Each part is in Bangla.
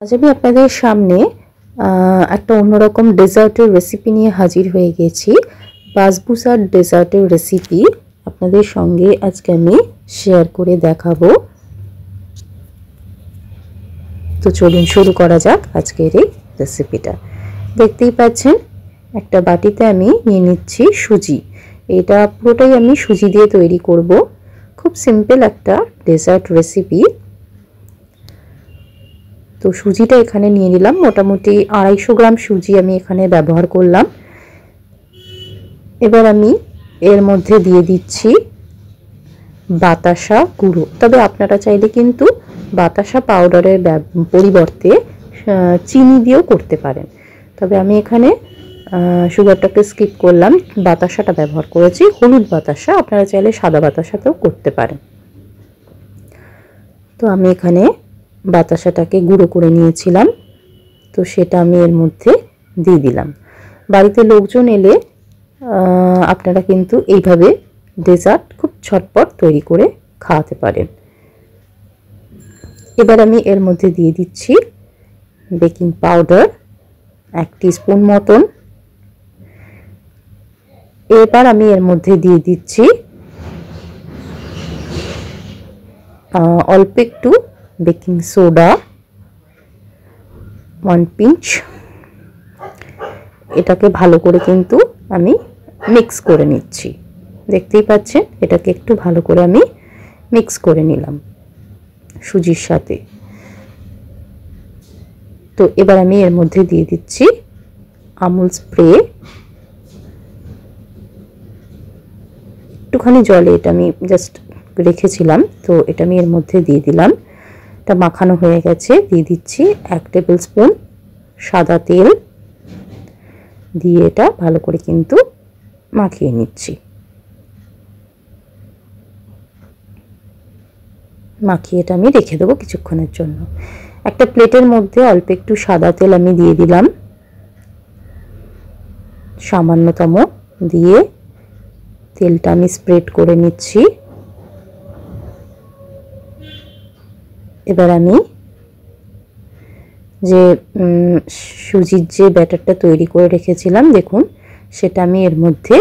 আজ আমি আপনাদের সামনে একটা অন্যরকম ডেজার্টের রেসিপি নিয়ে হাজির হয়ে গেছি। বাসবুসার ডেজার্টের রেসিপি আপনাদের সঙ্গে আজকে আমি শেয়ার করে দেখাবো। তো চলুন শুরু করা যাক আজকের এই রেসিপিটা। দেখতেই পাচ্ছেন একটা বাটিতে আমি নিয়ে নিচ্ছি সুজি। এটা পুরোটাই আমি সুজি দিয়ে তৈরি করব। খুব সিম্পল একটা ডেজার্ট রেসিপি। তো সুজিটা এখানে নিয়ে নিলাম, মোটামুটি 250 গ্রাম সুজি আমি এখানে ব্যবহার করলাম। এবার আমি এর মধ্যে দিয়ে দিচ্ছি বাতাসা গুঁড়ো। তবে আপনারা চাইলে কিন্তু বাতাসা পাউডারের পরিবর্তে চিনি দিয়েও করতে পারেন। তবে আমি এখানে সুগারটাকে স্কিপ করলাম, বাতাসাটা ব্যবহার করেছি, হলুদ বাতাসা। আপনারা চাইলে সাদা বাতাসাতেও করতে পারেন। তো আমি এখানে বাতাসাটাকে গুঁড়ো করে নিয়েছিলাম, তো সেটা আমি এর মধ্যে দিয়ে দিলাম। বাড়িতে লোকজন এলে আপনারা কিন্তু এইভাবে ডেজার্ট খুব ঝটপট তৈরি করে খাওয়াতে পারেন। এবার আমি এর মধ্যে দিয়ে দিচ্ছি বেকিং পাউডার 1 টিস্পুন মতন। এবার আমি এর মধ্যে দিয়ে দিচ্ছি অল্প একটু বেকিং সোডা 1 পিঞ্চ। এটাকে ভালো করে কিন্তু আমি মিক্স করে নিচ্ছি। দেখতেই পাচ্ছেন এটাকে একটু ভালো করে আমি মিক্স করে নিলাম সুজির সাথে। তো এবার আমি এর মধ্যে দিয়ে দিচ্ছি আমুল স্প্রে। একটুখানি জলে এটা আমি জাস্ট রেখেছিলাম, তো এটা আমি এর মধ্যে দিয়ে দিলাম। এটা মাখানো হয়ে গেছে। দিয়ে দিচ্ছি 1 টেবিল স্পুন সাদা তেল, দিয়ে এটা ভালো করে কিন্তু মাখিয়ে নিচ্ছি। মাখিয়ে এটা আমি রেখে দেবো কিছুক্ষণের জন্য। একটা প্লেটের মধ্যে অল্প একটু সাদা তেল আমি দিয়ে দিলাম, সামান্যতম, দিয়ে তেলটা আমি স্প্রেড করে নিচ্ছি। এবার আমি যে সুজির যে ব্যাটারটা তৈরি করে রেখেছিলাম, দেখুন সেটা আমি এর মধ্যে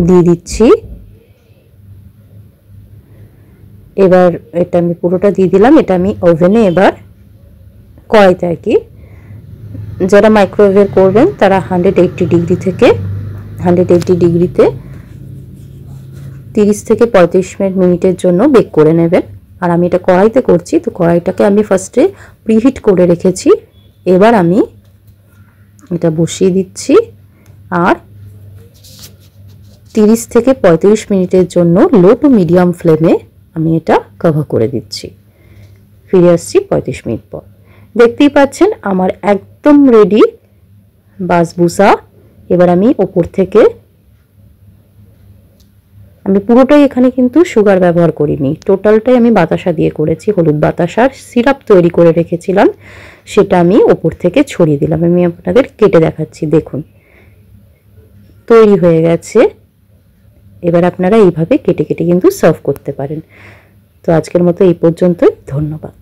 দিয়ে দিচ্ছি। এবার এটা আমি পুরোটা দিয়ে দিলাম। এটা আমি ওভেনে, এবার কড়াইতে আর কি, যারা মাইক্রোওয়েভে করবেন তারা 180 ডিগ্রিতে 30 থেকে 35 মিনিটের জন্য বেক করে নেবেন। আর আমি এটা কড়াইতে করছি, তো কড়াইটাকে আমি ফার্স্টে প্রিহিট করে রেখেছি। এবার আমি এটা বসিয়ে দিচ্ছি আর 30 থেকে 35 মিনিটের জন্য লো টু মিডিয়াম ফ্লেমে আমি এটা কভার করে দিচ্ছি। ফিরে আসছি 35 মিনিট পর। দেখতেই পাচ্ছেন আমার একদম রেডি বাসবুসা। এবার আমি ওপর থেকে, আমি পুরোটাই এখানে কিন্তু সুগার ব্যবহার করিনি, টোটালটাই আমি বাতাসা দিয়ে করেছি। হলুদ বাতাসার সিরাপ তৈরি করে রেখেছিলাম, সেটা আমি ওপর থেকে ছড়িয়ে দিলাম। আমি আপনাদের কেটে দেখাচ্ছি, দেখুন তৈরি হয়ে গেছে। এবার আপনারা এইভাবে কেটে কেটে কিন্তু সার্ভ করতে পারেন। তো আজকের মতো এই পর্যন্তই, ধন্যবাদ।